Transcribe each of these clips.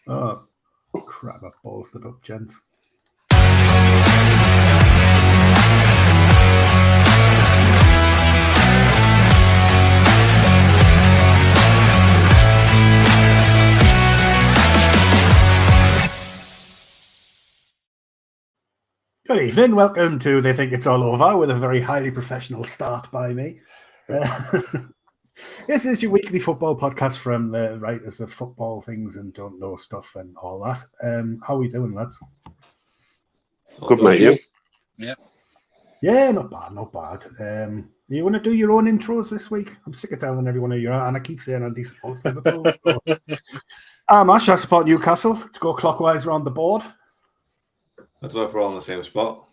Oh, crap, I've ballsed it up, gents. Good evening, welcome to They Think It's All Over with a very highly professional start by me. This is your weekly football podcast from the writers of football things and don't know stuff and all that. How are we doing, lads? Good, mate, you? Yeah, not bad. You want to do your own intros this week? I'm sick of telling everyone who you are, and I keep saying I'm supposed to Liverpool. So. I'm Ash, I support Newcastle. To go clockwise around the board. I don't know if we're all on the same spot.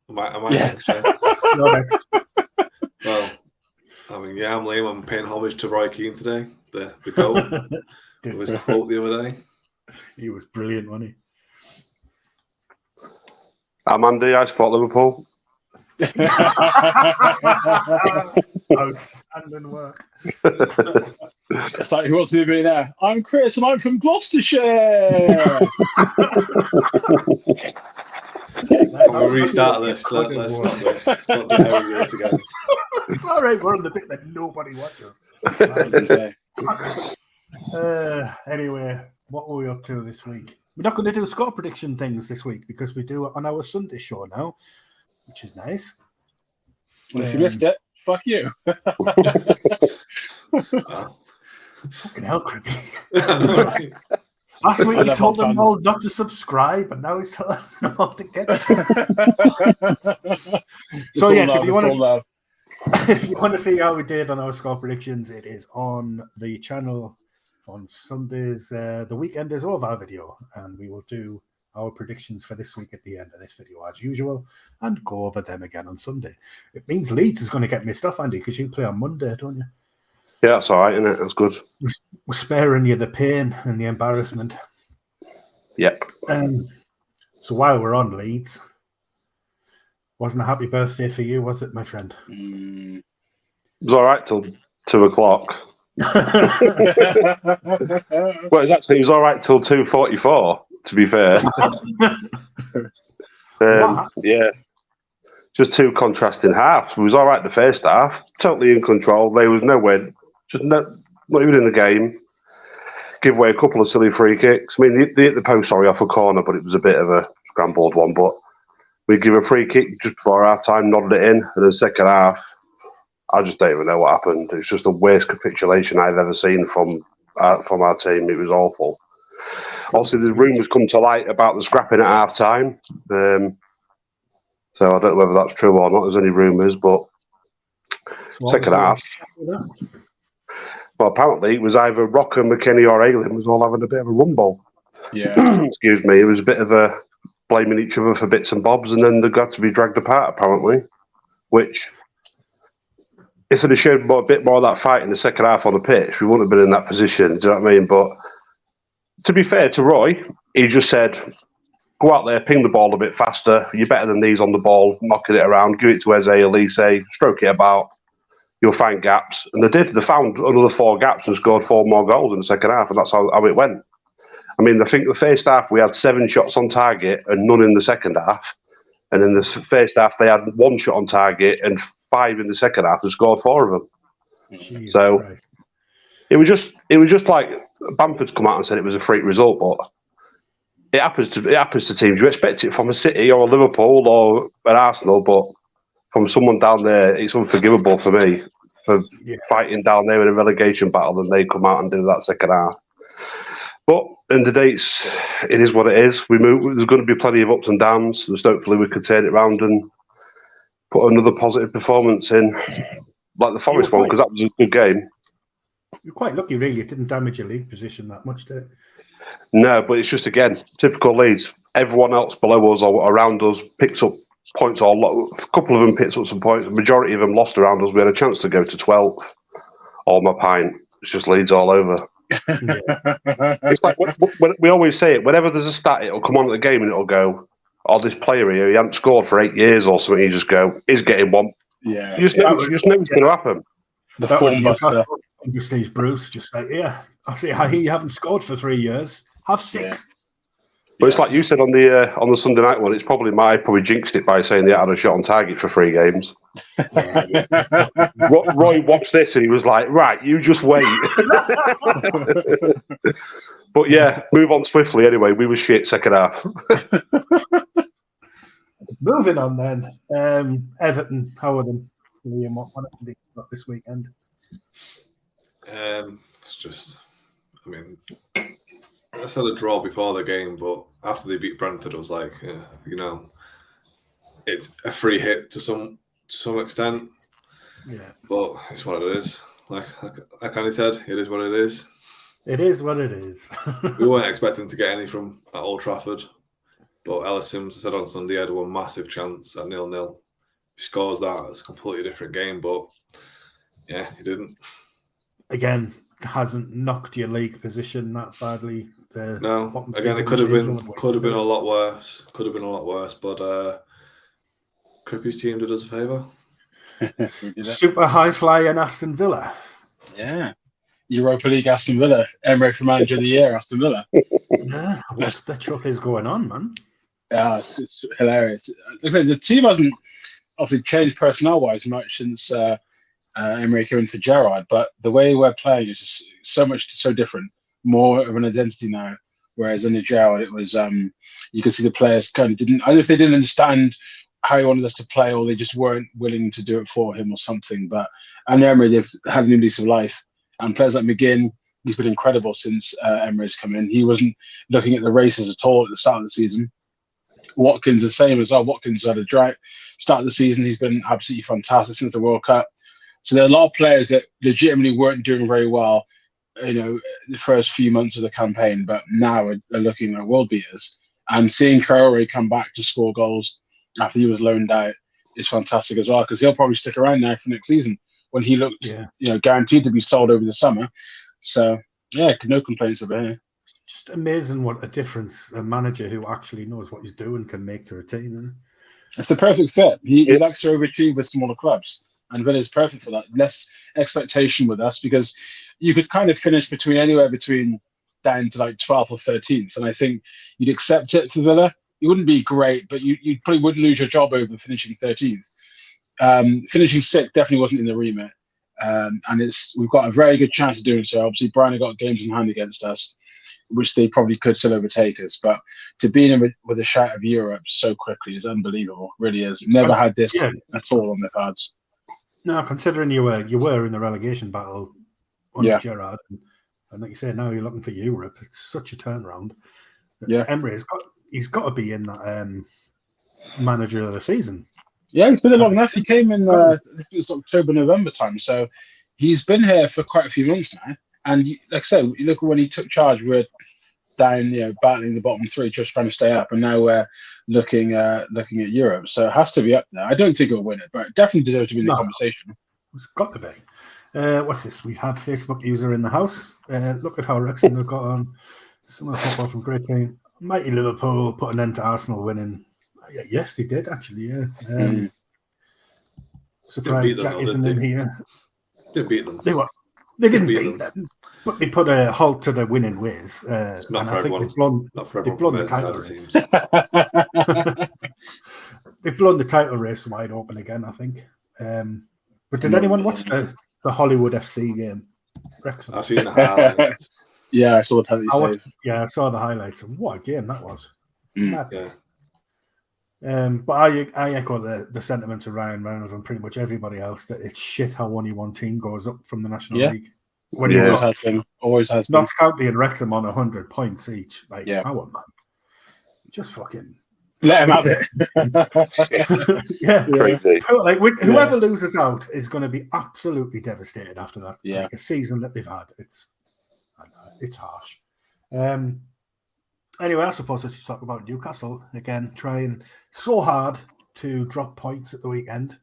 Am I next? Yeah? You're next. Well, I'm Liam. I'm paying homage to Roy Keane today. The GOAT. It was a quote the other day. He was brilliant, wasn't he? I'm Andy. I support Liverpool. Outstanding work. It's like, who wants to be a millionaire? I'm Chris and I'm from Gloucestershire. We'll restart this. Let's stop this. Not do how we get again. It's all right. We're on the bit that nobody watches. Anyway, what were we up to this week? We're not going to do score prediction things this week because we do it on our Sunday show now, which is nice. Well, if you missed it, fuck you. Fucking hell, creepy. Last week he told them all not to subscribe, and now he's telling them all to get it. So yes, if you want to see how we did on our score predictions, it is on the channel on Sundays. The weekend is O-VAR video, and we will do our predictions for this week at the end of this video as usual, and go over them again on Sunday. It means Leeds is going to get missed off, Andy, because you play on Monday, don't you? Yeah, that's all right, isn't it? That's good. We're sparing you the pain and the embarrassment. Yep. So while we're on Leeds, wasn't a happy birthday for you, was it, my friend? It was all right till 2 o'clock. Well, it was all right till 2:44. To be fair, yeah, just two contrasting halves. It was all right the first half, totally in control. There was nowhere, not even in the game. Give away a couple of silly free kicks. I mean, they hit the post, off a corner, but it was a bit of a scrambled one. But we give a free kick just before half time, nodded it in, and the second half, I just don't even know what happened. It's just the worst capitulation I've ever seen from our team. It was awful. Also, the rumours come to light about the scrapping at half time. So I don't know whether that's true or not. There's any rumours, but second half. Well, apparently it was either Rocker, McKennie, or Ayling was all having a bit of a rumble. Yeah. Excuse me. It was a bit of a blaming each other for bits and bobs, and then they got to be dragged apart, apparently. Which, if they'd have showed a bit more of that fight in the second half on the pitch, we wouldn't have been in that position. Do you know what I mean? But to be fair to Roy, he just said, go out there, ping the ball a bit faster. You're better than these on the ball, knocking it around. Give it to Eze, Elise, stroke it about. You'll find gaps. And they did. They found another 4 gaps and scored 4 more goals in the second half, and that's how it went. I mean, I think the first half we had 7 shots on target and none in the second half. And in the first half, they had 1 shot on target and 5 in the second half and scored 4 of them. Jesus so Christ. It was just like Bamford's come out and said it was a freak result, but it happens to teams. You expect it from a City or a Liverpool or an Arsenal, but from someone down there, it's unforgivable for me for fighting down there in a relegation battle, and they come out and do that second half. But in the dates, it is what it is. We move. There's going to be plenty of ups and downs. Just hopefully we could turn it around and put another positive performance in, like the Forest one, because that was a good game. You're quite lucky, really. It didn't damage your league position that much, did it? No, but it's just, again, typical Leeds. Everyone else below us or around us picked up points, or a couple of them picked up some points. The majority of them lost around us. We had a chance to go to 12th. All my pint. It's just Leeds all over. It's like when we always say it, whenever there's a stat, it'll come on at the game and it'll go, oh, this player here, he hasn't scored for 8 years or something. You just go, he's getting one. Yeah. You just know it's going to happen. The form buster. Steve Bruce just like, yeah, I see how you haven't scored for 3 years. Have 6. But it's like you said on the Sunday night one. It's probably jinxed it by saying they had a shot on target for 3 games. Roy watched this and he was like, "Right, you just wait." But yeah, move on swiftly. Anyway, we were shit second half. Moving on then. Everton, how are them? Liam, what have they got this weekend? It's just, I mean, I said a draw before the game, but after they beat Brentford, I was like, it's a free hit to some extent. Yeah, but it's what it is. Like Andy said, it is what it is. It is what it is. We weren't expecting to get any from at Old Trafford, but Ellis Sims said on Sunday had one massive chance at 0-0. If he scores that, it's a completely different game. But yeah, he didn't. Again, hasn't knocked your league position that badly. No, again, it could have been a lot worse. But Crippy's team did us a favour. Super high flying Aston Villa. Yeah. Europa League Aston Villa. Emery for Manager of the Year, Aston Villa. Yeah, what the chuff is going on, man? Yeah, it's hilarious. The team hasn't obviously changed personnel-wise much since Emery came in for Gerrard, but the way we're playing is just so different. More of an identity now, whereas under Gerrard it was you can see the players kind of didn't. I don't know if they didn't understand how he wanted us to play, or they just weren't willing to do it for him or something. But under Emery, they've had a new lease of life, and players like McGinn, he's been incredible since Emery's come in. He wasn't looking at the races at all at the start of the season. Watkins the same as well. Watkins had a dry start of the season. He's been absolutely fantastic since the World Cup. So there are a lot of players that legitimately weren't doing very well, the first few months of the campaign, but now are looking like world beaters. And seeing Traore come back to score goals after he was loaned out is fantastic as well, because he'll probably stick around now for next season when he looked, guaranteed to be sold over the summer. So yeah, no complaints over here. Just amazing what a difference a manager who actually knows what he's doing can make to a team. It's the perfect fit. He likes to overachieve with smaller clubs, and Villa's perfect for that. Less expectation with us, because you could kind of finish anywhere between down to like 12th or 13th, and I think you'd accept it for Villa. It wouldn't be great, but you probably wouldn't lose your job over finishing 13th. Finishing 6th definitely wasn't in the remit, and we've got a very good chance of doing so. Obviously, Brian have got games in hand against us, which they probably could still overtake us. But to be in with a shout of Europe so quickly is unbelievable. Really is. Never had this at all on their cards. No, considering you were in the relegation battle under Gerrard, and like you said, now you're looking for Europe. It's such a turnaround. Yeah, Emery he's got to be in that manager of the season. Yeah, he's been there long enough. He came in I think it was October, November time, so he's been here for quite a few months now. And like I said, you look at when he took charge, we're down, battling the bottom 3, just trying to stay up, and now we're looking at Europe. So it has to be up there. I don't think it'll win it, but it definitely deserves to be in the conversation. It's got to be. What's this? We have Facebook user in the house. Look at how Wrexham have got on. Some of the football from great team. Mighty Liverpool put an end to Arsenal winning. Yes, they did actually. Yeah. Surprised Jack isn't in here. Didn't beat them. They didn't beat them, but they put a halt to the winning ways. Not for everyone. They've blown the title race. They've blown the title race wide open again, I think. But did anyone watch the Hollywood FC game? Wrexham? I've seen the highlights. Yeah, I saw the penalty save. I saw the highlights. And what a game that was. Yeah. But I echo the sentiments of Ryan Reynolds and pretty much everybody else that it's shit how only one team goes up from the National League. When always has been. Notts County and Wrexham on 100 points each. Like, how man? Just fucking let him have it. Yeah, crazy. Like whoever loses out is going to be absolutely devastated after that. Yeah, like a season that they've had. It's harsh. Anyway, I suppose I should talk about Newcastle again. Trying so hard to drop points at the weekend,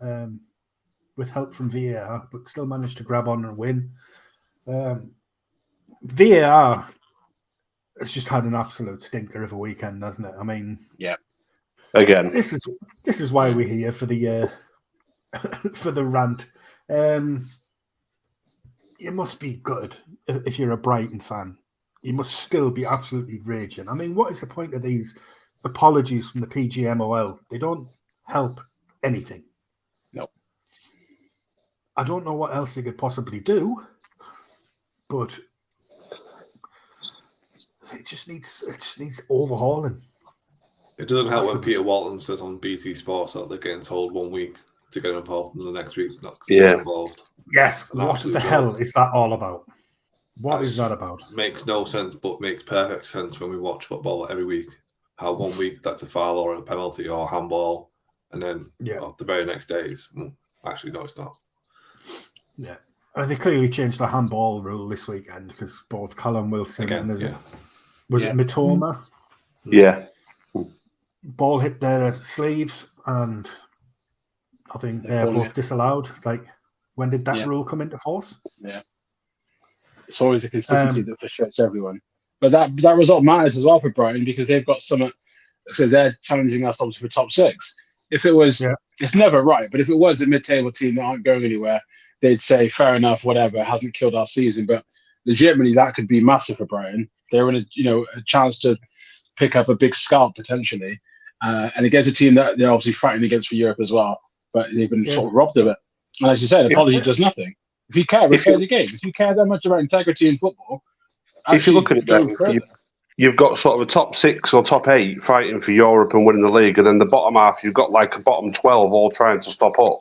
with help from VAR, but still managed to grab on and win. VAR has just had an absolute stinker of a weekend, hasn't it? I mean, Again, this is why we're here for the for the rant. You must be good if you're a Brighton fan he must still be absolutely raging. I mean, what is the point of these apologies from the PGMOL? They don't help anything. No. I don't know what else they could possibly do, but it just needs overhauling. It doesn't help when Peter Walton says on BT Sports that they're getting told 1 week to get involved, and the next week not to get involved. Yes, what the hell is that all about? What is that about? Makes no sense, but makes perfect sense when we watch football every week. How 1 week that's a foul or a penalty or a handball, and then the very next day it's actually no, it's not. Yeah, they clearly changed the handball rule this weekend because both Callum Wilson and it Mitoma? Yeah. Ball hit their sleeves, and I think they're both disallowed. Like, when did that rule come into force? Yeah. It's always a consistency that frustrates everyone. But that result matters as well for Brighton because they've got some. So they're challenging us obviously for top 6. If it was, it's never right. But if it was a mid-table team that aren't going anywhere, they'd say fair enough, whatever. It hasn't killed our season. But legitimately, that could be massive for Brighton. They're in a chance to pick up a big scalp potentially, and against a team that they're obviously fighting against for Europe as well. But they've been sort of robbed of it. And as you said, apology does nothing. If you care, replay the game. If you care that much about integrity in football, if you look at it, you've got sort of a top 6 or top 8 fighting for Europe and winning the league, and then the bottom half, you've got like a bottom 12 all trying to stop up.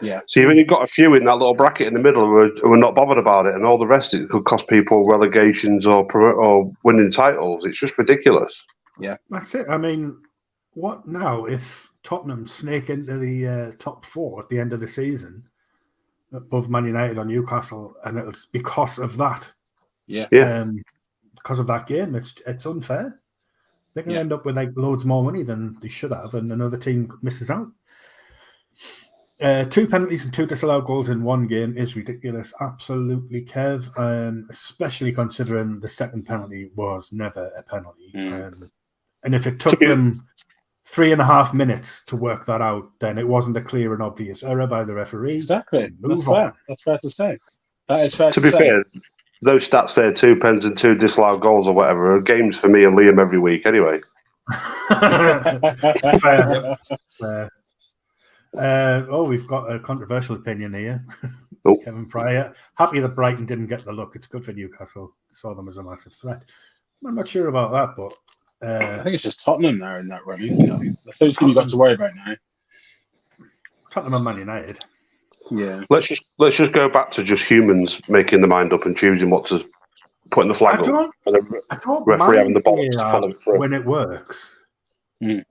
Yeah. So you've only got a few in that little bracket in the middle who are not bothered about it, and all the rest it could cost people relegations or winning titles. It's just ridiculous. Yeah, that's it. I mean, what now if Tottenham snake into the top 4 at the end of the season above Man United or Newcastle, and it's because of that? Yeah. Because of that game, it's unfair. They can end up with like loads more money than they should have, and another team misses out. 2 penalties and 2 disallowed goals in one game is ridiculous. Absolutely, Kev. Especially considering the second penalty was never a penalty. And if it took them 3.5 minutes to work that out, then it wasn't a clear and obvious error by the referee. Exactly. That's fair. That's fair to say. That is fair to be say. Fair, those stats there, 2 pens and 2 disallowed goals or whatever, are games for me and Liam every week anyway. Fair. We've got a controversial opinion here. Kevin Pryor. Happy that Brighton didn't get the look. It's good for Newcastle. Saw them as a massive threat. I'm not sure about that, but I think it's just Tottenham there in that running. That's the only thing you've got to worry about now. Tottenham and Man United. Yeah. Let's just go back to just humans making the mind up and choosing what to put in the flag up, and the referee having the balls to follow it through when it works. There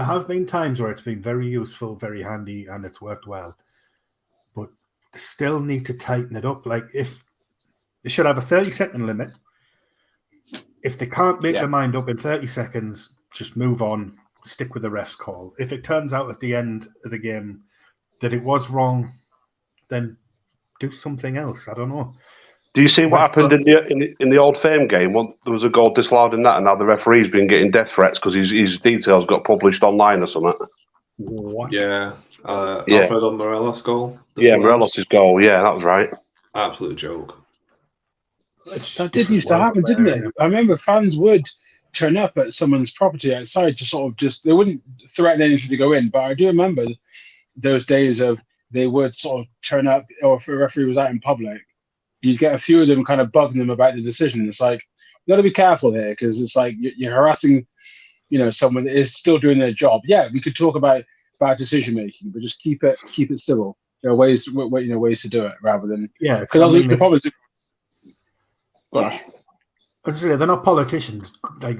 have been times where it's been very useful, very handy, and it's worked well. But they still need to tighten it up. Like, if they should have a 30-second limit. If they can't make their mind up in 30 seconds, just move on, stick with the ref's call. If it turns out at the end of the game that it was wrong, then do something else. I don't know. Do you see what happened in the Old Firm game? Well, there was a goal disallowed in that, and now the referee's been getting death threats because his details got published online or something. What? Yeah. Alfredo Morelos' goal. Morelos' goal. Yeah, that was right. Absolute joke. That did used to happen, didn't it? I remember fans would turn up at someone's property outside to sort of they wouldn't threaten anything to go in, but I do remember those days of they would sort of turn up, or if a referee was out in public, you'd get a few of them kind of bugging them about the decision. It's like, you got to be careful here because it's like you're harassing, someone that is still doing their job. Yeah, we could talk about bad decision making, but just keep it civil. There are ways to do it rather than because the problem is. They're not politicians like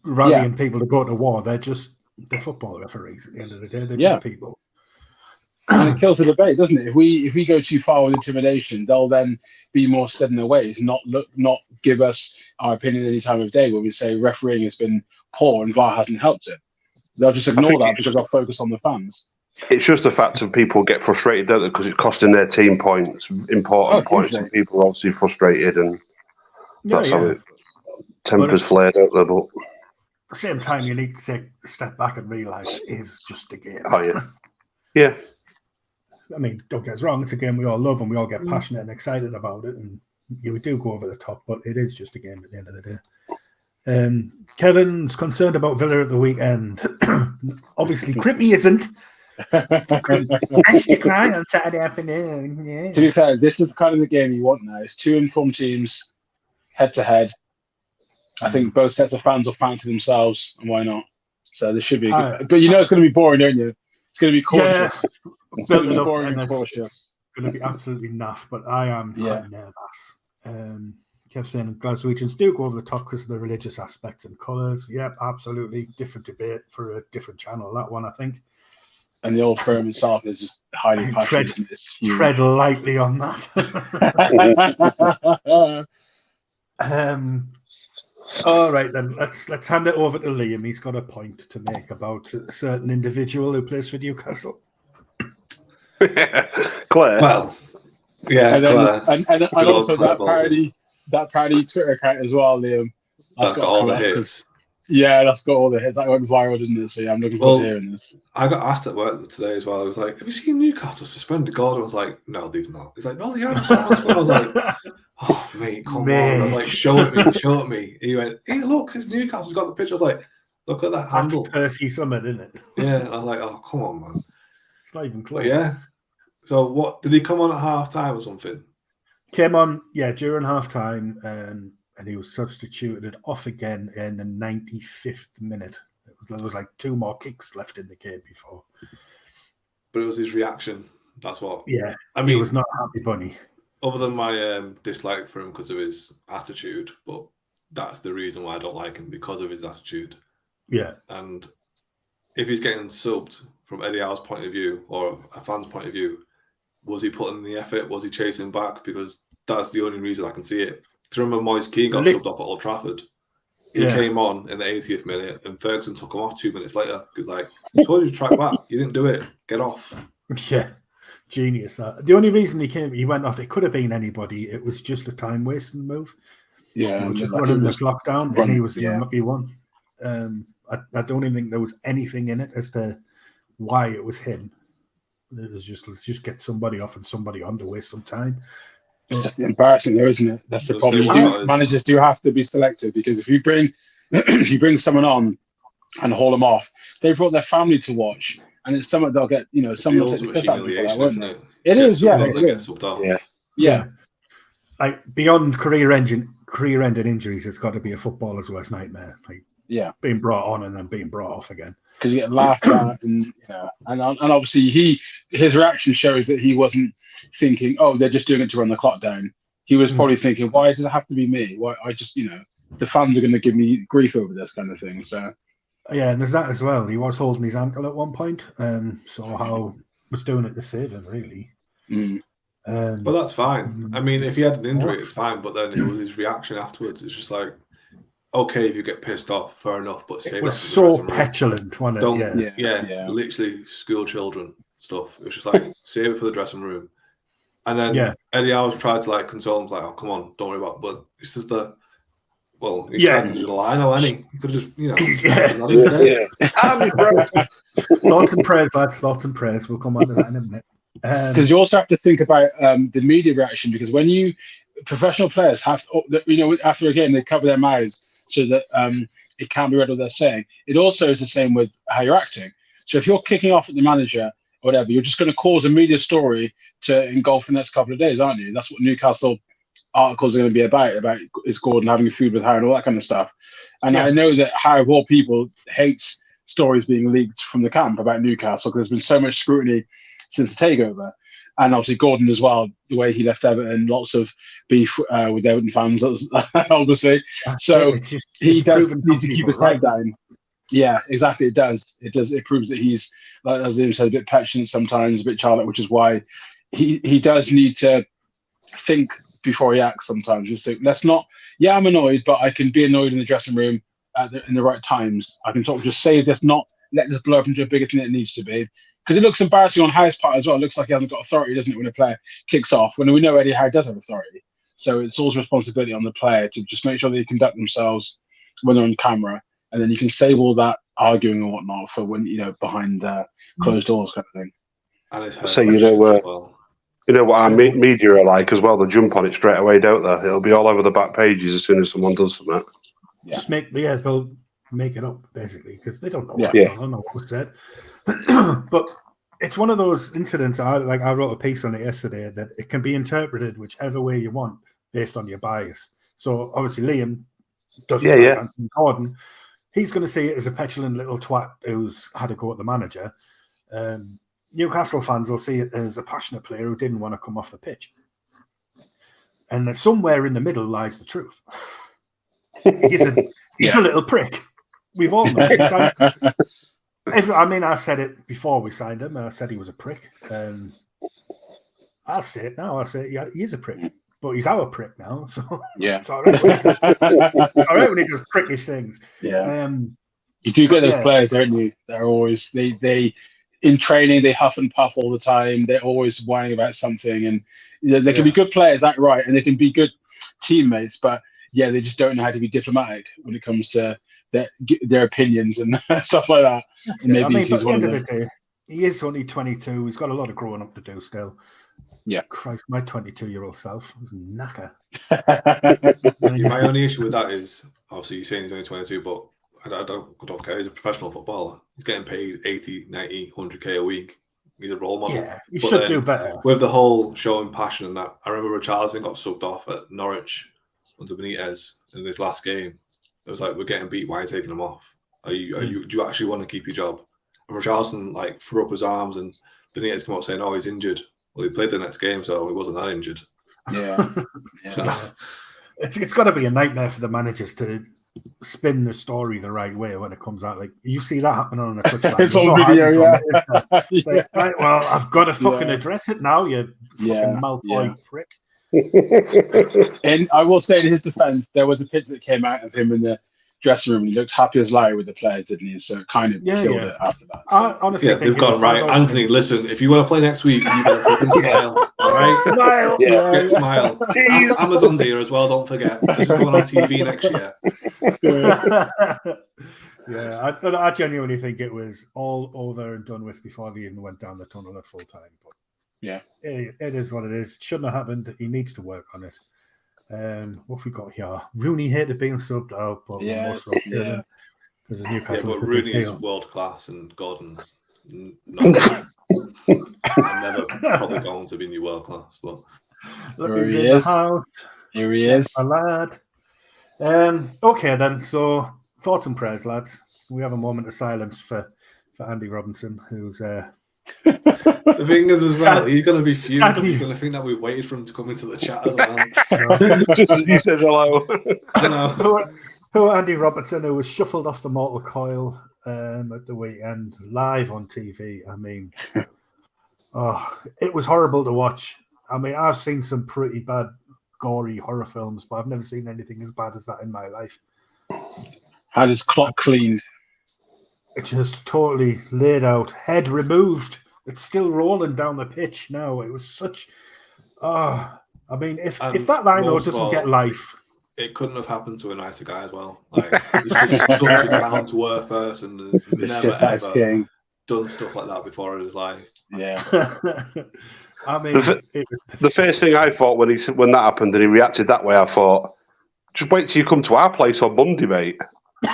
rallying people to go to war. They're just the football referees at the end of the day. They're just people. And it kills the debate, doesn't it? If we go too far with intimidation, they'll then be more set in their ways, not give us our opinion any time of day where we say refereeing has been poor and VAR hasn't helped it. They'll just ignore that because they'll focus on the fans. It's just the fact that people get frustrated, don't they? Because it's costing their team points, important points, and people are obviously frustrated, and that's how it tempers flare, don't they? But at the same time, you need to take a step back and realise it is just a game. Oh, yeah. Yeah. I mean, don't get us wrong, it's a game we all love and we all get passionate and excited about it. And we do go over the top, but it is just a game at the end of the day. Kevin's concerned about Villa at the weekend. Obviously, Crippy isn't. Nice to cry on Saturday afternoon. Yeah. To be fair, this is kind of the game you want now. It's two informed teams, head to head. I think both sets of fans will fancy themselves, and why not? So this should be good. But you know it's going to be boring, don't you? It's going to be cautious. Yeah. It's going to be boring and cautious. It's going to be absolutely naff, but I am nervous. Kev saying Glaswegians do go over the top because of the religious aspects and colours. Yep, absolutely. Different debate for a different channel, that one, I think. And the old firm itself is just highly passionate. Tread lightly on that. All right, then. Let's hand it over to Liam. He's got a point to make about a certain individual who plays for Newcastle. Claire. Well, yeah, and also that parody Twitter account as well, Liam. That's got all the hits. Yeah, that's got all the hits. That went viral, didn't it? So yeah, I'm looking forward to hearing this. I got asked at work today as well. I was like, "Have you seen Newcastle suspended Gordon?" I was like, "No, they've not." He's like, "No, they haven't." I was like, "Oh, mate, come on!" I was like, "Show it me." He went, "Hey, look, it's Newcastle's got the picture." I was like, "Look at that handle." Percy Summit, isn't it? Yeah, and I was like, "Oh, come on, man." It's not even close. But yeah. So what did he come on at half time or something? Came on, during half time, and he was substituted off again in the 95th minute. There was like 2 more kicks left in the game before. But it was his reaction. That's what. Yeah, I mean, he was not a happy bunny. Other than my dislike for him because of his attitude, but that's the reason why I don't like him, because of his attitude. Yeah. And if he's getting subbed from Eddie Howe's point of view or a fan's point of view, was he putting in the effort? Was he chasing back? Because that's the only reason I can see it. Because remember, Moise Keane got subbed off at Old Trafford. He came on in the 80th minute, and Ferguson took him off 2 minutes later. Because, like, I told you to track back. You didn't do it. Get off. Yeah, genius. That the only reason he went off. It could have been anybody. It was just a time wasting move. Yeah, running the clock down, and he was the unlucky one. I don't even think there was anything in it as to why it was him. It was just, let's just get somebody off and somebody on to waste some time. It's just embarrassing, though, isn't it? That's the problem. Managers do have to be selective, because if you bring someone on and haul them off, they brought their family to watch, and it's something they'll get. Someone will take the piss out of people, like, won't it? It is, yeah. Like, beyond career-ending injuries, it's got to be a footballer's worst nightmare. Like, being brought on and then being brought off again. Because you get laughed at, and obviously his reaction shows that he wasn't thinking, "Oh, they're just doing it to run the clock down." He was probably thinking, "Why does it have to be me? Why I just the fans are going to give me grief over this kind of thing." So yeah, and there's that as well. He was holding his ankle at one point, so how was doing it to save him, really. But that's fine. I mean, if he had an injury, it's fine. But then it was his reaction afterwards. It's just like, okay, if you get pissed off, fair enough. But it was so petulant, wasn't it? Literally school children stuff. It was just like, save it for the dressing room. And then Eddie Howe's tried to console him, like, "Oh, come on, don't worry about it." But it's just he's trying to do the line, hasn't he? He could have just, Thoughts and prayers, lads. Thoughts and prayers. We'll come on to that in a minute. Because you also have to think about the media reaction, because when professional players have to, after a game, they cover their mouths so that it can't be read what they're saying. It also is the same with how you're acting. So if you're kicking off at the manager or whatever, you're just going to cause a media story to engulf the next couple of days, aren't you? That's what Newcastle articles are going to be about is Gordon having a feud with Harry and all that kind of stuff. And I know that Harry, of all people, hates stories being leaked from the camp about Newcastle, because there's been so much scrutiny since the takeover. And obviously Gordon as well, the way he left Everton, lots of beef with Everton fans, obviously. So he does need to keep his head down. Yeah, exactly. It does. It proves that he's, as Liam said, a bit petulant sometimes, a bit childlike, which is why he does need to think before he acts sometimes. Just think, I'm annoyed, but I can be annoyed in the dressing room in the right times. I can just say this, not let this blow up into a bigger thing than it needs to be. Because it looks embarrassing on Howe's part as well. It looks like he hasn't got authority, doesn't it, when a player kicks off, when we know Eddie Howe does have authority. So it's also responsibility on the player to just make sure they conduct themselves when they're on camera, and then you can save all that arguing and whatnot for when, behind closed doors kind of thing. And it's as well. You know what our media are like as well. They jump on it straight away, don't they? It'll be all over the back pages as soon as someone does something. Yeah. They'll make it up basically because they don't know Yeah. they don't know what was said. But it's one of those incidents. I wrote a piece on it yesterday that it can be interpreted whichever way you want based on your bias. So obviously Liam doesn't like Anthony Gordon. He's going to see it as a petulant little twat who's had a go at the manager. Newcastle fans will see it as a passionate player who didn't want to come off the pitch. And somewhere in the middle lies the truth. He's a little prick. We've all known. I said it before we signed him. I said he was a prick. I'll say it now. I'll say he is a prick. But he's our prick now. So it's all right when he does prickish things. Yeah. You do get those players, don't you? They're always they in training they huff and puff all the time. They're always whining about something, and they can be good players, that's right, and they can be good teammates, but they just don't know how to be diplomatic when it comes to their opinions and stuff like that. And maybe he's one of those. He is only 22. He's got a lot of growing up to do still. Yeah. Christ, my 22-year-old self was knacker. My only issue with that is, obviously, you're saying he's only 22, but I don't care. He's a professional footballer. He's getting paid 80, 90, 100k a week. He's a role model. Yeah, he should do better. With the whole showing passion and that, I remember Richarlison got subbed off at Norwich under Benitez in this last game. It was like, we're getting beat. Why are you taking him off? Do you actually want to keep your job? And Richarlison threw up his arms, and Benitez came out saying, "Oh, he's injured." Well, he played the next game, so he wasn't that injured. Yeah. It's got to be a nightmare for the managers to spin the story the right way when it comes out. Like, you see that happening on a touchline. It's on video, Like, right, well, I've got to fucking address it now, you fucking Malfoy prick. And I will say, in his defense, there was a picture that came out of him in the dressing room. He looked happy as Larry with the players, didn't he? So it kind of killed it after that. So. I honestly think they've gone right. Anthony, listen, if you want to play next week, you better fucking smile. All right? Smile. Yeah, smile. Amazon's here as well, don't forget. This is going on TV next year. I genuinely think it was all over and done with before they even went down the tunnel at full time. But it is what it is. It shouldn't have happened. He needs to work on it. What have we got here? Rooney hated being subbed out, but because Newcastle. But Rooney is world class, and Gordon's not. Never probably going to be new world class. But here he is. Here he is, a lad. Okay then. So thoughts and prayers, lads. We have a moment of silence for Andy Robertson, who's. The thing is, as well, he's going to be fuming. He's going to think that we waited for him to come into the chat as well. Just as he says hello. I know. Who Andy Robertson, who was shuffled off the mortal coil at the weekend, live on TV. I mean, it was horrible to watch. I mean, I've seen some pretty bad, gory horror films, but I've never seen anything as bad as that in my life. Had his clock cleaned. It just totally laid out, head removed. It's still rolling down the pitch now. It was such. I mean, if that Lino doesn't get life, it couldn't have happened to a nicer guy as well. Like, he's just such a down to earth person. Has never ever done stuff like that before in his life. Yeah. I mean, the first thing I thought when that happened and he reacted that way, I thought, just wait till you come to our place on Monday, mate.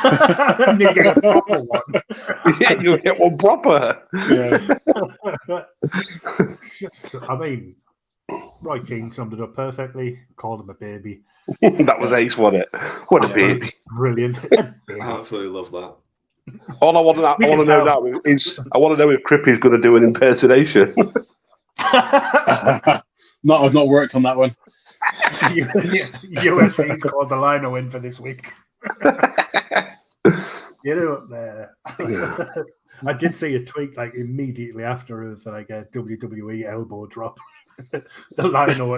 And you get a proper one. Yeah, you'll get one proper. Yeah. I mean, Roy Keane summed it up perfectly. Called him a baby. That was ace, wasn't it? What a baby! Brilliant. I absolutely love that. All I want to know now is I want to know if Crippy's going to do an impersonation. No, I've not worked on that one. UFC's called the Lino in for this week. Get it up there. I did see a tweet like immediately after of like a WWE elbow drop. The Lino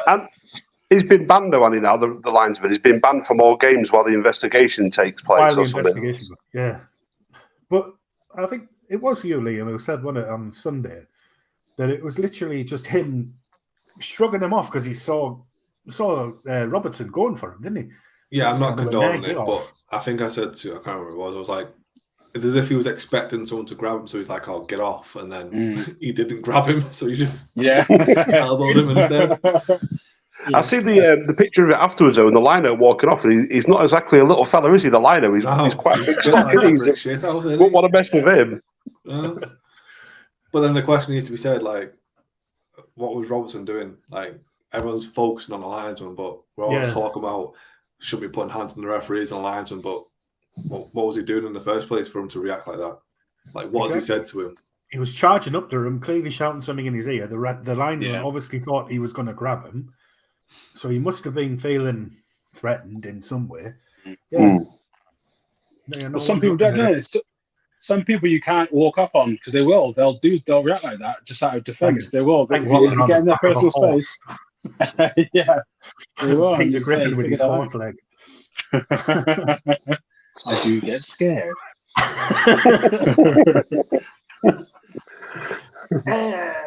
and he's been banned though, Annie. Now the linesman, he's been banned from all games while the investigation takes place. Yeah, but I think it was you, Liam, who said on Sunday that it was literally just him shrugging him off because he saw Robertson going for him, didn't he? Yeah, I'm not condoning it, but I think I said to, I can't remember what it was, I was like, it's as if he was expecting someone to grab him, so he's like, "Oh, get off," and then he didn't grab him, so he just elbowed him instead. I see the picture of it afterwards, though, and the lino walking off. And he's not exactly a little fella, is he? The lino, he's quite big stock. Wouldn't want to mess with him. But then the question needs to be said, like, what was Robertson doing? Like, everyone's focusing on the linesman, but we're all talking about shouldn't be putting hands on the referees and the linesman. But what was he doing in the first place for him to react like that? Like, what has he said to him? He was charging up to him, clearly shouting something in his ear. The linesman obviously thought he was going to grab him. So he must have been feeling threatened in some way. Yeah. But some people don't know. Some people you can't walk up on because they will. They'll react like that just out of defence. They will. If you get in their personal space. Yeah. They will. Peter Griffin with his horse leg. I do get scared.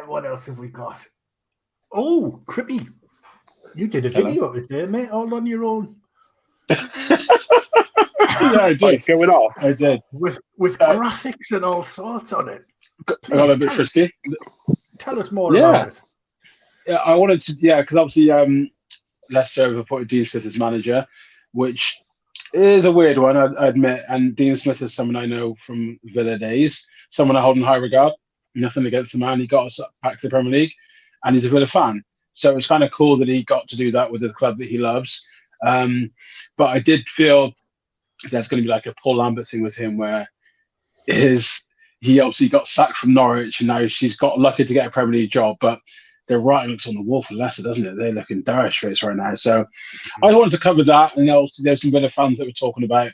What else have we got? Oh, Crippy. You did a video of it there, mate, all on your own. Yeah, I did. Going off. I did. With graphics and all sorts on it. I got a bit frisky. Tell us more about it. Yeah, I wanted to, because obviously Leicester have appointed Dean Smith as manager, which is a weird one, I admit. And Dean Smith is someone I know from Villa days, someone I hold in high regard. Nothing against the man. He got us back to the Premier League, and he's a Villa fan. So it's kind of cool that he got to do that with the club that he loves. But I did feel there's going to be like a Paul Lambert thing with him where he obviously got sacked from Norwich and now she's got lucky to get a Premier League job. But the writing looks on the wall for Leicester, doesn't it? They're looking dire straits right now. So I wanted to cover that. And also there's some Villa fans that were talking about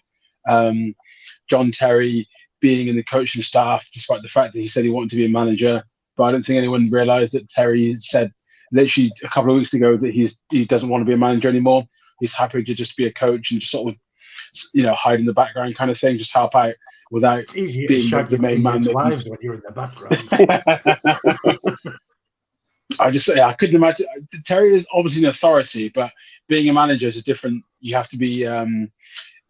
John Terry being in the coaching staff, despite the fact that he said he wanted to be a manager. But I don't think anyone realised that Terry said literally a couple of weeks ago that he doesn't want to be a manager anymore. He's happy to just be a coach and just sort of, hide in the background kind of thing, just help out without being the main man. When you're in the background. I couldn't imagine. Terry is obviously an authority, but being a manager is different. You have to be a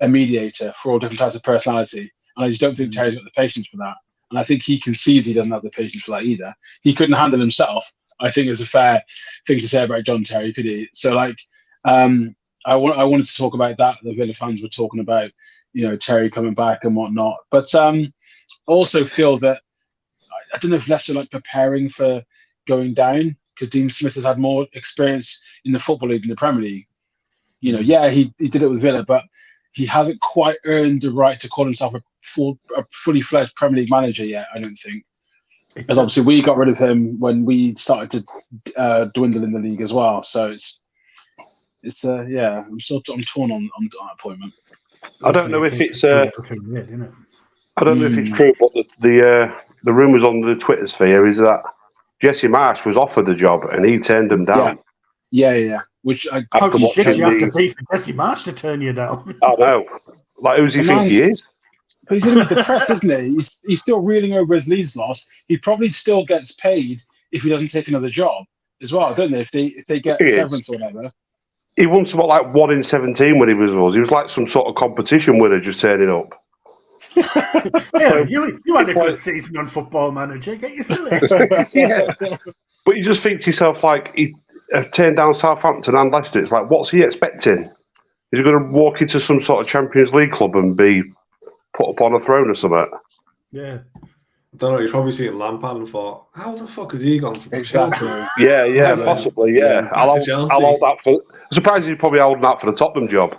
mediator for all different types of personality. And I just don't think Terry's got the patience for that. And I think he concedes he doesn't have the patience for that either. He couldn't handle himself. I think it's a fair thing to say about John Terry, could he? So, I wanted to talk about that. The Villa fans were talking about, Terry coming back and whatnot. But also feel that, I don't know if Leicester preparing for going down, because Dean Smith has had more experience in the Football League than the Premier League. He did it with Villa, but he hasn't quite earned the right to call himself a fully fledged Premier League manager yet, I don't think. Because obviously we got rid of him when we started to dwindle in the league as well. So I'm torn on that appointment. I don't know if it's I don't know if it's true, but the rumours on the Twitter sphere is that Jesse Marsh was offered the job and he turned him down. Yeah. Which how shit you have to be for Jesse Marsh to turn you down? I know. Who does he think he is? But he's in with the press, isn't he? He's still reeling over his Leeds loss. He probably still gets paid if he doesn't take another job as well, don't they? If they get severance or whatever. He won something like 1 in 17 when he was us. He was like some sort of competition winner just turning up. You had a good season on Football Manager. Get your silly. Yeah. But you just think to yourself, he turned down Southampton and Leicester. It's like, what's he expecting? Is he going to walk into some sort of Champions League club and be put up on a throne or something? Yeah. I don't know, he's probably seen Lampard and thought, how the fuck has he gone from Chelsea? Yeah, possibly, yeah. I'll hold that for... I'm surprised he's probably holding that for the Tottenham job.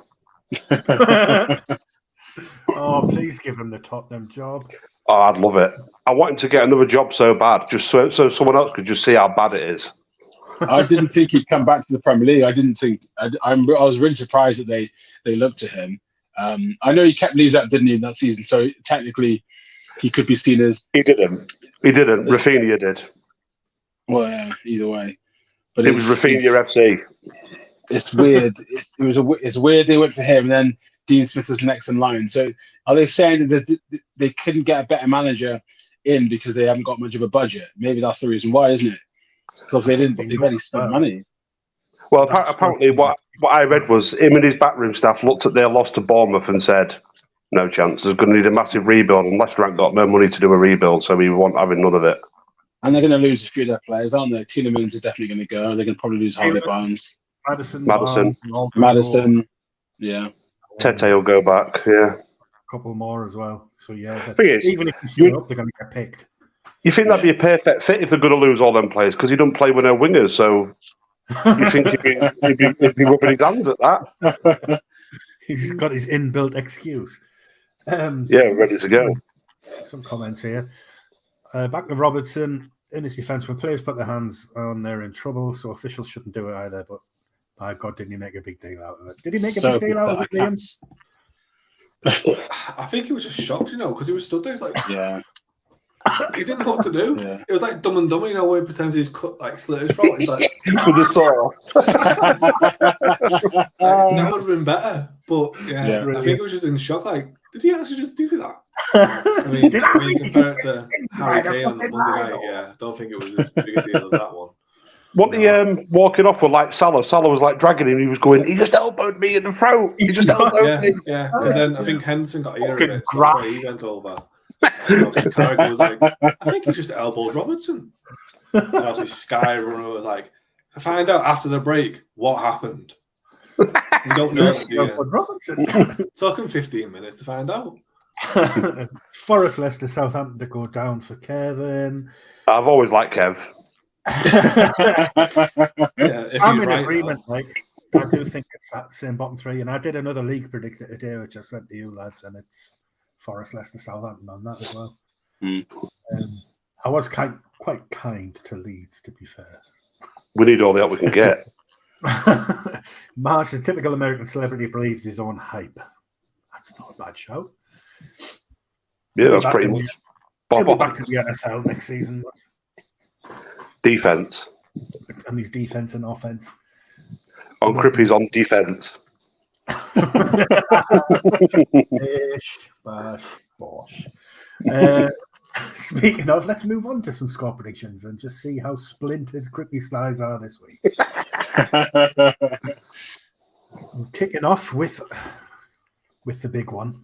Oh, please give him the Tottenham job. Oh, I'd love it. I want him to get another job so bad, just so someone else could just see how bad it is. I didn't think he'd come back to the Premier League. I was really surprised that they looked to him. I know he kept Leeds up, didn't he, in that season? So technically, he could be seen as... He didn't. Rafinha did. Well, yeah, either way. But it was Rafinha FC. It's weird. It's weird they went for him, and then Dean Smith was next in line. So are they saying that they couldn't get a better manager in because they haven't got much of a budget? Maybe that's the reason why, isn't it? Because they barely spent money. Well, apparently what I read was him and his backroom staff looked at their loss to Bournemouth and said, No chance. There's going to need a massive rebuild, and Leicester haven't got no money to do a rebuild, so we won't have none of it. And they're going to lose a few of their players, aren't they? Tielemans are definitely going to go. They're going to probably lose Harvey Barnes. Maddison. Yeah. Tete will go back, yeah. A couple more as well. So, yeah. Even if you stay up, they're going to get picked. You think that'd be a perfect fit if they're going to lose all them players, because he don't play with no wingers, so you think he'd be rubbing his hands at that? He's got his inbuilt excuse. Ready to go. Some comments here. Back to Robertson. In his defence, when players put their hands on, they're in trouble, so officials shouldn't do it either. But my God, didn't he make a big deal out of it? Did he make a big deal out of it, Liam? I think he was just shocked, because he was stood there. He was like, he didn't know what to do. Yeah. It was like Dumb and Dumber, when he pretends he's slit his throat. He's like, with the saw. That would have been better. But I think it was just in shock. Like, did he actually just do that? I mean, compared to Harry Kane on the Monday night, I don't think it was as big a deal as that one. Wasn't he walking off with like Salah? Salah was like dragging him. He was going, he just elbowed me in the throat. He just elbowed me. Yeah. Because then I think Henderson got a ear of it. So he went over. And obviously Carragher was like, I think he just elbowed Robertson. And obviously Sky Runner was like, I find out after the break what happened. We don't know. It took him 15 minutes to find out. Forest, Leicester, Southampton to go down for Kevin. I've always liked Kev. I'm in agreement. I do think it's that same bottom three, and I did another league predictor today, which I sent to you lads, and it's Forest, Leicester, Southampton on that as well. I was quite kind to Leeds, to be fair. We need all the help we can get. Marsh, a typical American celebrity, believes his own hype. That's not a bad show. Yeah, that's pretty much. He'll be back to the NFL next season. Defense. And his defense and offense. On Crippy's on defense. Bish, bash, bosh. Speaking of, let's move on to some score predictions and just see how splintered Crippy's thighs are this week. I'm kicking off with the big one.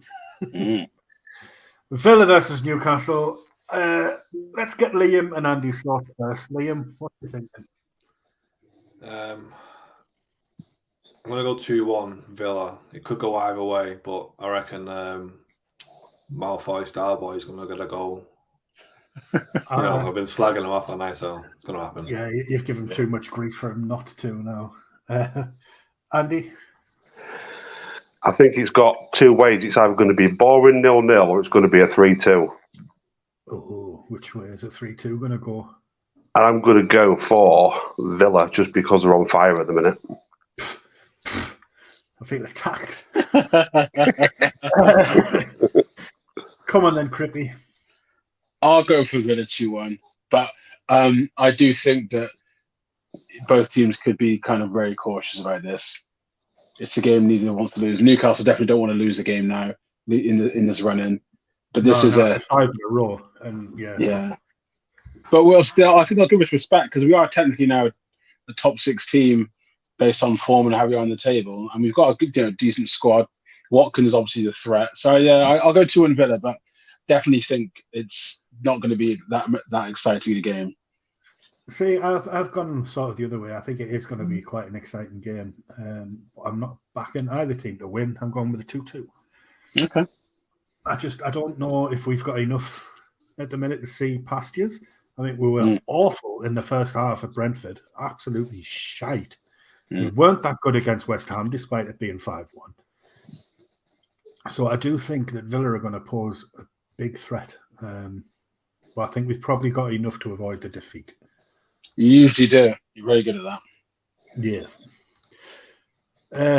Villa versus Newcastle. Let's get Liam and Andy's thoughts first. Liam, what do you think? I'm going to go 2-1 Villa. It could go either way, but I reckon Malfoy Starboy is going to get a goal. I've been slagging him off all night, so it's going to happen. Yeah, you've given too much grief for him not to now. Andy? I think it's got two ways. It's either going to be boring 0-0 or it's going to be a 3-2. Oh, which way is a 3-2 going to go? And I'm going to go for Villa just because they're on fire at the minute. I feel attacked. Come on then, Crippy. I'll go for Villa 2-1. But I do think that both teams could be kind of very cautious about this. It's a game neither wants to lose. Newcastle definitely don't want to lose a game now in this run-in. But this is a 5 in a row. And yeah. But we'll still, I think I'll give us respect because we are technically now a top 6 team based on form and how we are on the table. And we've got a good, decent squad. Watkins is obviously the threat. So I'll go 2-1 Villa, but definitely think it's not going to be that exciting a game. See, I've gone sort of the other way. I think it is going to be quite an exciting game. I'm not backing either team to win. I'm going with a 2-2. Okay. I don't know if we've got enough at the minute to see past years. I mean, we were awful in the first half at Brentford. Absolutely shite. We weren't that good against West Ham, despite it being 5-1. So I do think that Villa are going to pose a big threat. But I think we've probably got enough to avoid the defeat. You usually do. You're very good at that. Yes.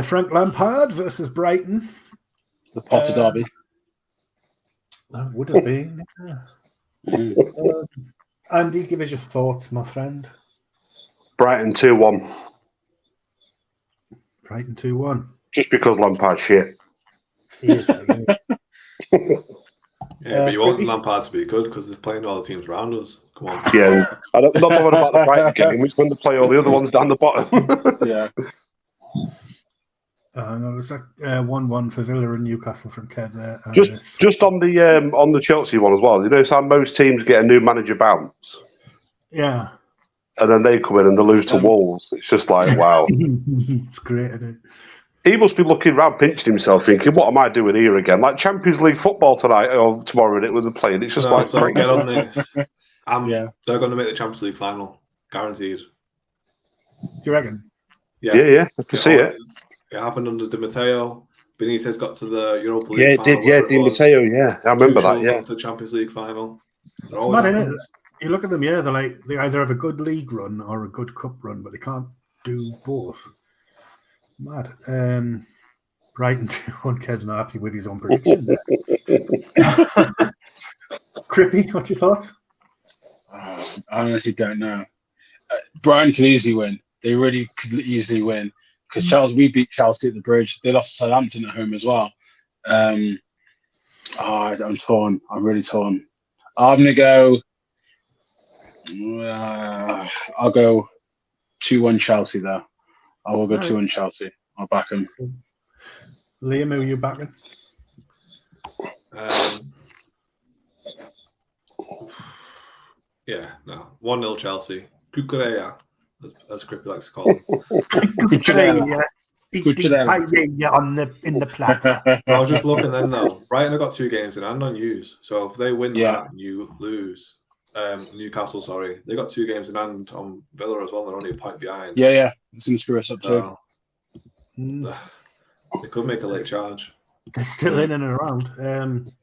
Frank Lampard versus Brighton. The Potter derby. That would have been. Andy, give us your thoughts, my friend. Brighton 2-1. Brighton 2-1. Just because Lampard's shit. He is, Yeah, but you want Lampard to be good because they're playing all the teams around us. Come on. Yeah, I'm not bothered about the Brighton game. It's when they play all the other ones down the bottom. Yeah. No, it was like 1-1 for Villa and Newcastle from Kev there. Just on the Chelsea one as well. You know, how most teams get a new manager bounce. Yeah. And then they come in and they lose to Wolves. It's just like, wow. It's great, isn't it? He must be looking around, pinching himself, thinking, "What am I doing here again?" Like Champions League football tonight or tomorrow, it was a play. It's just so get on this. Yeah. They're going to make the Champions League final, guaranteed. Do you reckon? Yeah. I can see it. It happened under Di Matteo. Benitez got to the Europa League final. Yeah, it did. Yeah, Di Matteo. Yeah, I remember that. Yeah, to the Champions League final. It's mad, isn't it? You look at them. Yeah, they either have a good league run or a good cup run, but they can't do both. Mad. Brighton 2-1. Kev's not happy with his own prediction. Crippy, what's your thoughts? I honestly don't know. Brighton could easily win. They really could easily win because we beat Chelsea at the Bridge. They lost to Southampton at home as well. I'm torn. I'm really torn. I'm gonna go. I'll go 2-1 Chelsea there. I will go 2-1 Chelsea. I'll back him. Liam, who are you backing? Yeah, no. 1-0 Chelsea. Cucurella, as Crippy likes to call him. Cucurella. In the platform. I was just looking then, though. Brighton have got 2 games in hand on yous. So if they win that and you lose, Newcastle, sorry, they got 2 games in hand on Villa as well. They're only a point behind. Yeah. It's in the spirit up too. They could make a late charge. They're still in and around.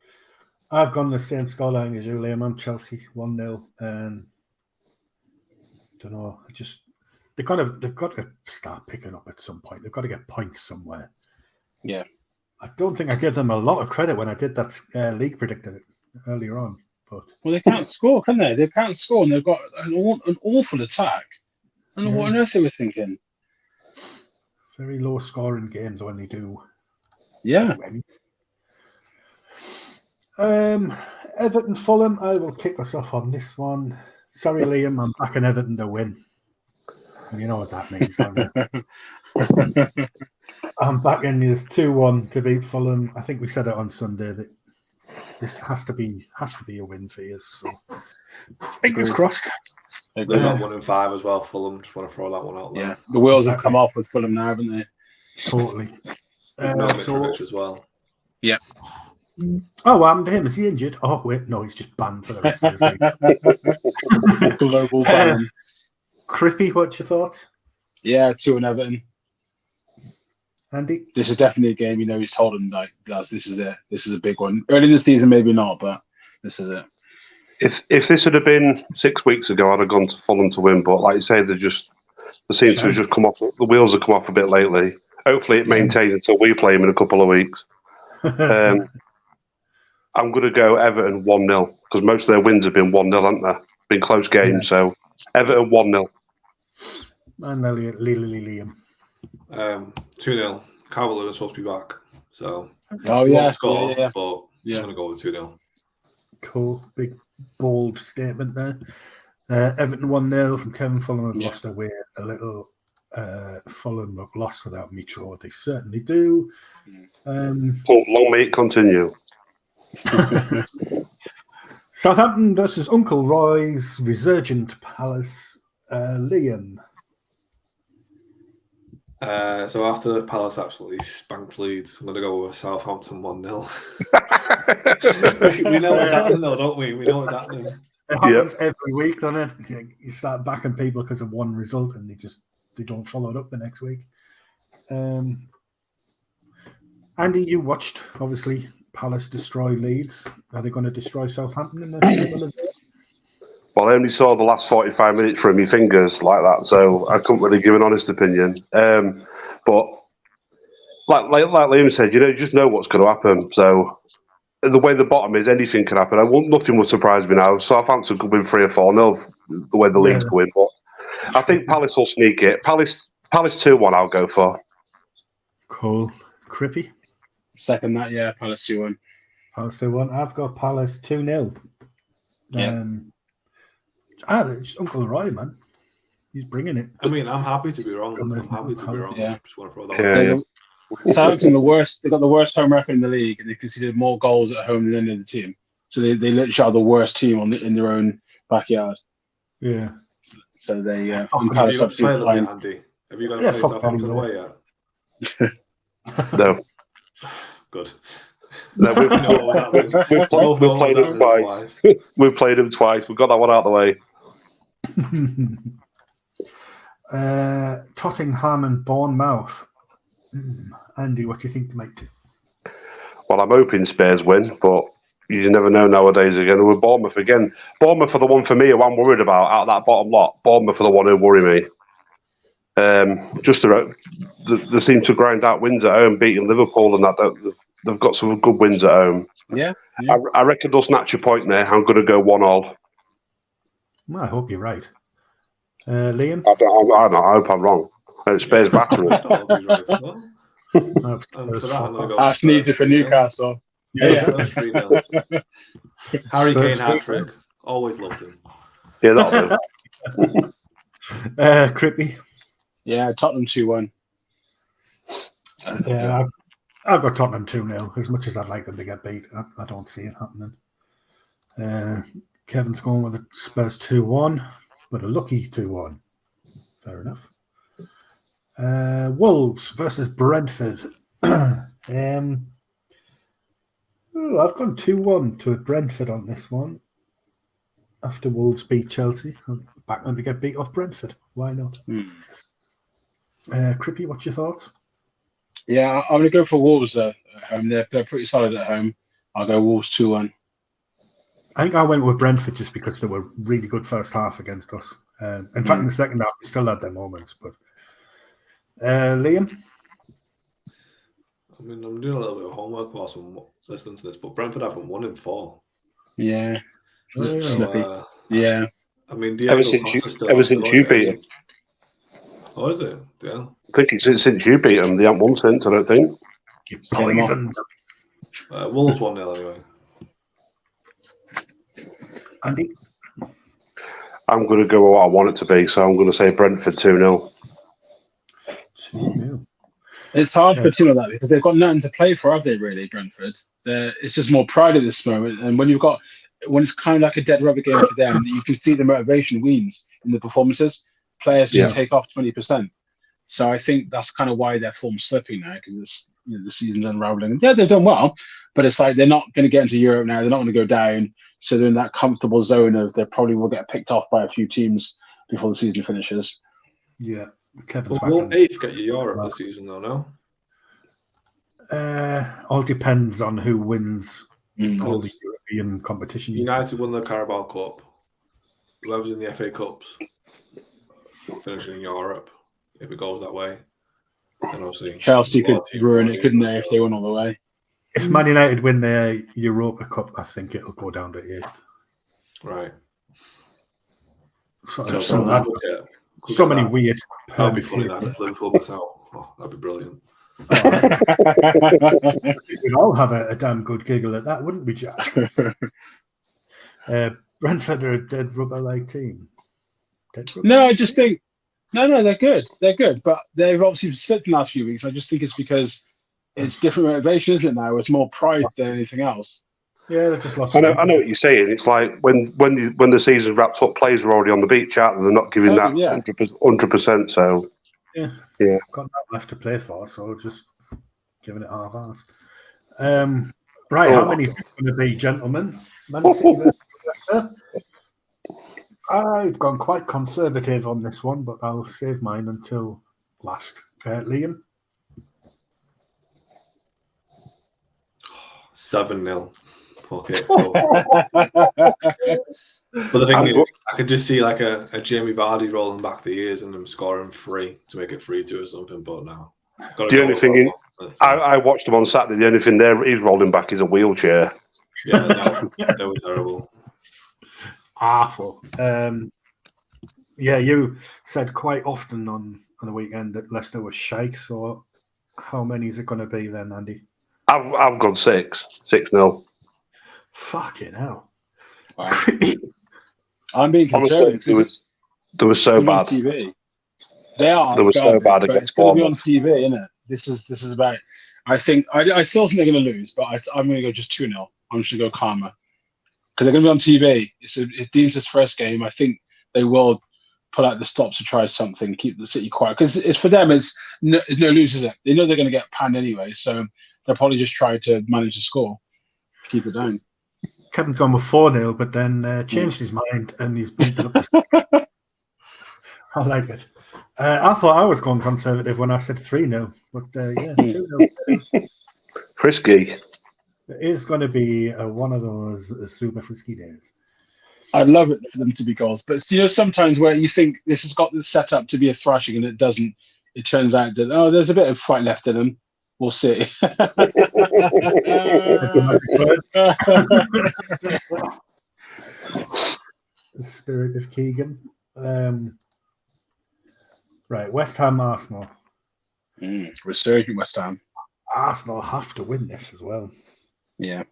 I've gone the same scoreline as you, Liam. I'm Chelsea 1-0. Don't know. They've got to start picking up at some point. They've got to get points somewhere. Yeah. I don't think I gave them a lot of credit when I did that league predictor earlier on. But they can't score, can they? They can't score, and they've got an awful attack. I don't know what on earth they were thinking. Very low scoring games when they do. Yeah. Everton Fulham. I will kick us off on this one. Sorry, Liam. I'm backing Everton to win. You know what that means, don't you? I'm backing this 2-1 to beat Fulham. I think we said it on Sunday that this has to be a win for you. So fingers crossed. They've got 1 in 5 as well. Fulham, just want to throw that one out there. Yeah, the wheels have come off with Fulham now, haven't they? Totally. Mitrovic as well. Yeah. Oh, what happened to him? Is he injured? Oh, wait, no, he's just banned for the rest of his league. Global ban. Crippy, what's your thoughts? Yeah, 2-1 Everton. Andy? This is definitely a game, he's told him, like, this is it. This is a big one. Early in the season, maybe not, but this is it. If this had been 6 weeks ago, I'd have gone to Fulham to win. But like you say, they seem to have just come off. The wheels have come off a bit lately. Hopefully, it maintains until we play them in a couple of weeks. I'm going to go Everton 1-0 because most of their wins have been 1-0, haven't they? Been close games. So Everton 1-0. And Liam. 2-0. Calvert-Lewin's supposed to be back. So score, but I'm going to go with 2-0. Cool. Big, bold statement there. Everton 1-0 from Kevin. Fulham have lost their way a little. Fulham look lost without Mitro. They certainly do. Long may it continue. Southampton versus Uncle Roy's resurgent Palace. Liam. So after Palace absolutely spanked Leeds, I'm going to go with Southampton 1-0. We know what's happening though, don't we? We know what's happening. It happens every week, doesn't it? You start backing people because of one result and they don't follow it up the next week. Andy, you watched, obviously, Palace destroy Leeds. Are they going to destroy Southampton in a similar way? Well, I only saw the last 45 minutes from my fingers like that, so I couldn't really give an honest opinion. But like Liam said, you just know what's going to happen. So the way the bottom is, anything can happen. Nothing would surprise me now. Southampton could win 3 or 4-0 the way the league's going. But I think Palace will sneak it. Palace 2-1 I'll go for. Cool. Crippy? Second that, yeah. Palace 2-1. Palace 2-1. I've got Palace 2-0. Yeah. It's Uncle Roy, man. He's bringing it. I mean, I'm happy to be wrong. I'm happy to be wrong. Yeah. Just want to throw that one. Southampton they've got the worst home record in the league, and they conceded more goals at home than any other team. So they literally are the worst team in their own backyard. Yeah. So they Have you got to play them yet, Andy? Have you got to play Southampton away yet? No. Good. No, we've played them twice. We've played them twice. We've got that one out of the way. Tottenham and Bournemouth. Andy, what do you think, mate? Well, I'm hoping Spurs win, but you never know nowadays again. With Bournemouth again. Bournemouth are the one for me who I'm worried about out of that bottom lot. Bournemouth are the one who worry me. They seem to grind out wins at home, beating Liverpool, and that. They've got some good wins at home. Yeah. I reckon they'll snatch a point there. I'm going to go 1-1. Well, I hope you're right. Liam? I hope I'm wrong. Spurs battering. Ash needs it for Newcastle. Yeah. 3-0. Harry Kane hat-trick. Always loved him. Yeah, that'll do. Crippy? Yeah, Tottenham 2-1. Yeah, I've got Tottenham 2-0. As much as I'd like them to get beat, I don't see it happening. Kevin's going with a Spurs 2-1, but a lucky 2-1. Fair enough. Wolves versus Brentford. I've gone 2-1 to Brentford on this one. After Wolves beat Chelsea, I'm back on to get beat off Brentford. Why not? Crippy, what's your thoughts? Yeah, I'm going to go for Wolves at home. They're pretty solid at home. I'll go Wolves 2-1. I think I went with Brentford just because they were really good first half against us. In fact, in the second half, they still had their moments. But Liam? I mean, I'm doing a little bit of homework whilst I'm listening to this, but Brentford haven't won in 4. Yeah. So, yeah. I mean, ever since you beat them. Oh, is it? Yeah. I think it's since you beat them. They haven't won since, I don't think. Poison. Wolves 1-0 anyway. Andy? I'm going to go with what I want it to be, so I'm going to say Brentford 2-0. 2-0. It's hard for a team like that because they've got nothing to play for, have they, really, Brentford? It's just more pride at this moment. And when it's kind of like a dead rubber game for them, you can see the motivation weans in the performances. Players just take off 20%. So I think that's kind of why their form's slipping now, because the season's unraveling. Yeah, they've done well, but it's like they're not going to get into Europe now. They're not going to go down. So they're in that comfortable zone of they probably will get picked off by a few teams before the season finishes. Yeah. Won't 8th get you Europe this season, though, no? All depends on who wins all the European competitions. United won the Carabao Cup. Whoever's in the FA Cups finishing in Europe, if it goes that way. And obviously Chelsea could ruin it, couldn't they, if they went all the way? If Man United win their Europa Cup, I think it'll go down to 8th. Right. So many weird. That'd be funny that if Liverpool miss out. Oh, that'd be brilliant. We'd all have a damn good giggle at that, wouldn't we, Jack? Brentford are a dead rubber-like team. No, I just think no, they're good. They're good, but they've obviously slipped in the last few weeks. I just think it's because it's different motivation, isn't it? Now it's more pride than anything else. Yeah, they've just lost. I know what you're saying. It's like when the season wraps up, players are already on the beach, aren't they? They're not giving that 100%. So yeah, got that left to play for, so just giving it half-assed. Right, how many is this going to be, gentlemen? I've gone quite conservative on this one, but I'll save mine until last. Liam? 7-0. Okay. But the thing is, I could just see like a Jamie Vardy rolling back the years and him scoring 3 to make it 3-2 or something, but no. The only thing I watched him on Saturday. The only thing there he's rolling back is a wheelchair. Yeah, that was terrible. Awful. You said quite often on the weekend that Leicester was shite. So, how many is it going to be then, Andy? I've gone 6-0. Fucking hell! Wow. I'm being conservative. They were so bad. TV. They are. They were so bad against Bournemouth. It's going to be on TV, isn't it? This is about it. I still think they're going to lose, but I'm going to go just 2-0. I'm just going to go calmer because they're going to be on TV. It's Dean's first game. I think they will pull out the stops to try something, keep the City quiet because it's for them. It's no lose, is it? They know they're going to get panned anyway, so they'll probably just try to manage to score, keep it down. Kevin's gone with 4-0, but then changed his mind and he's bumped it up. I like it. I thought I was going conservative when I said 3-0, but yeah, 2-0. Frisky. It is going to be one of those super frisky days. I'd love it for them to be goals, but sometimes where you think this has got the set up to be a thrashing and it doesn't, it turns out that there's a bit of fight left in them. We'll see. The spirit of Keegan. Right, West Ham, Arsenal. Resurgent West Ham. Arsenal have to win this as well. Yeah.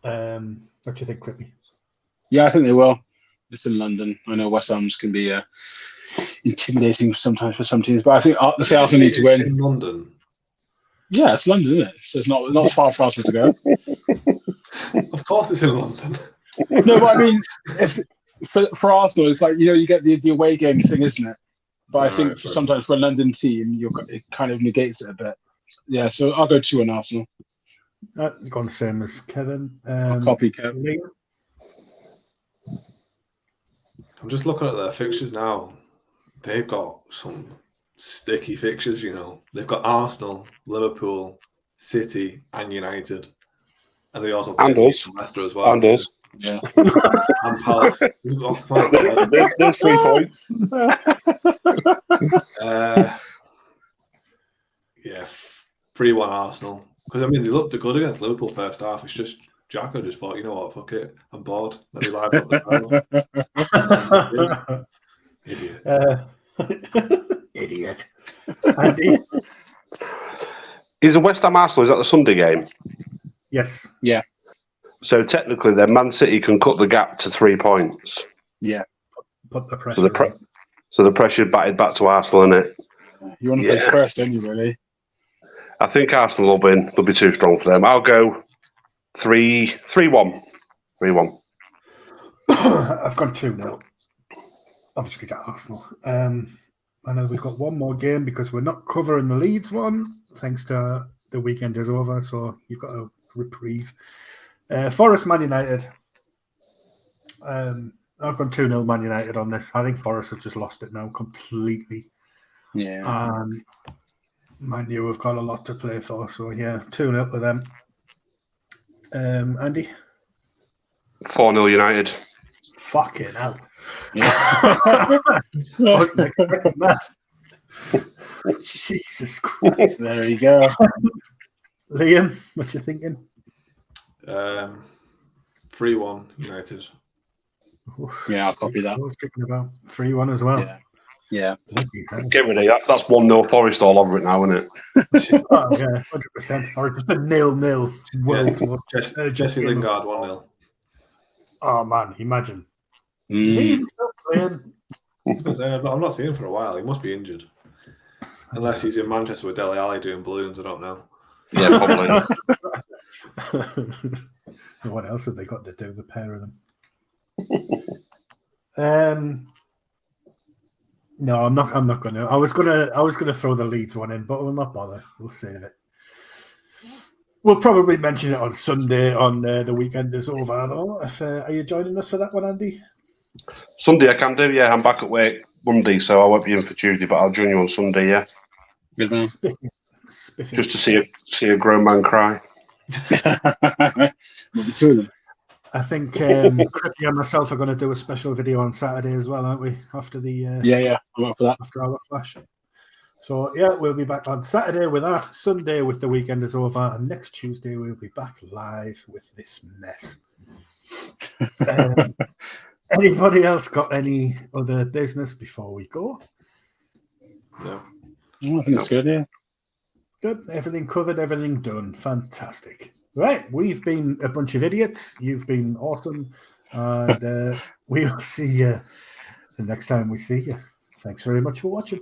What do you think, Crippy? Yeah, I think they will. It's in London. I know West Ham's can be intimidating sometimes for some teams, but I think Arsenal need to win. In London? Yeah, it's London, isn't it? So it's not as far for Arsenal to go. Of course it's in London. No, but I mean, for Arsenal, it's like, you get the away game thing, isn't it? But I think sometimes for a London team, it kind of negates it a bit. Yeah, so I'll go 2 on Arsenal. Gone the same as Kevin. I'll copy Kevin. I'm just looking at their fixtures now. They've got some sticky fixtures, They've got Arsenal, Liverpool, City, and United. And they also play Leicester as well. And us. Yeah. And Palace. There's 3 points. Yeah, 3-1 Arsenal. Because, they looked good against Liverpool first half. It's just Jacko just thought, you know what, fuck it. I'm bored. Let me live up the Idiot. Idiot. Andy? Is a West Ham Arsenal, is that the Sunday game? Yes. Yeah. So technically, then Man City can cut the gap to 3 points. Yeah. Put the pressure. So the pressure batted back to Arsenal, innit? You want to play first, don't you, really? I think Arsenal will win. They'll be too strong for them. I'll go 3-1. 3-1. I've gone 2-0. Obviously got Arsenal. I know we've got one more game because we're not covering the Leeds one, thanks to the weekend is over, so you've got a reprieve. Forest, Man United. I've gone 2-0 Man United on this. I think Forest have just lost it now completely. Yeah. Man U have got a lot to play for, so yeah, 2-0 to them. Andy? 4-0 United. Fucking hell. Yeah. I wasn't expecting that. Jesus Christ. There you go. Liam, what you thinking? 3-1 United. Yeah, I'll copy that. I was thinking about 3-1 as well. Yeah. Get rid of that. That's 1-0 Forest all over it now, isn't it? Oh, yeah, 100%. Or just a 0-0 world. Jesse Lingard 1-0. Oh, man, imagine. Is he even still playing? I'm not seeing him for a while. He must be injured. Unless he's in Manchester with Dele Alli doing balloons, I don't know. Yeah, probably. What else have they got to do, the pair of them? No, I'm not gonna. I was gonna throw the Leeds one in, but we'll not bother. We'll save it. We'll probably mention it on Sunday on the weekend is over. Though, are you joining us for that one, Andy? Sunday I can do. Yeah, I'm back at work Monday, so I won't be in for Tuesday, but I'll join you on Sunday. Yeah. Good man. Spiffing. Just to see a grown man cry. I think Crippy and myself are going to do a special video on Saturday as well, aren't we? After the yeah, I'm up for that. After our flash. So yeah, we'll be back on Saturday with that. Sunday with the weekend is over, and next Tuesday we'll be back live with this mess. Anybody else got any other business before we go? No. I think it's good. Yeah. Good. Everything covered. Everything done. Fantastic. Right, we've been a bunch of idiots. You've been awesome, and we'll see you the next time we see you. Thanks very much for watching.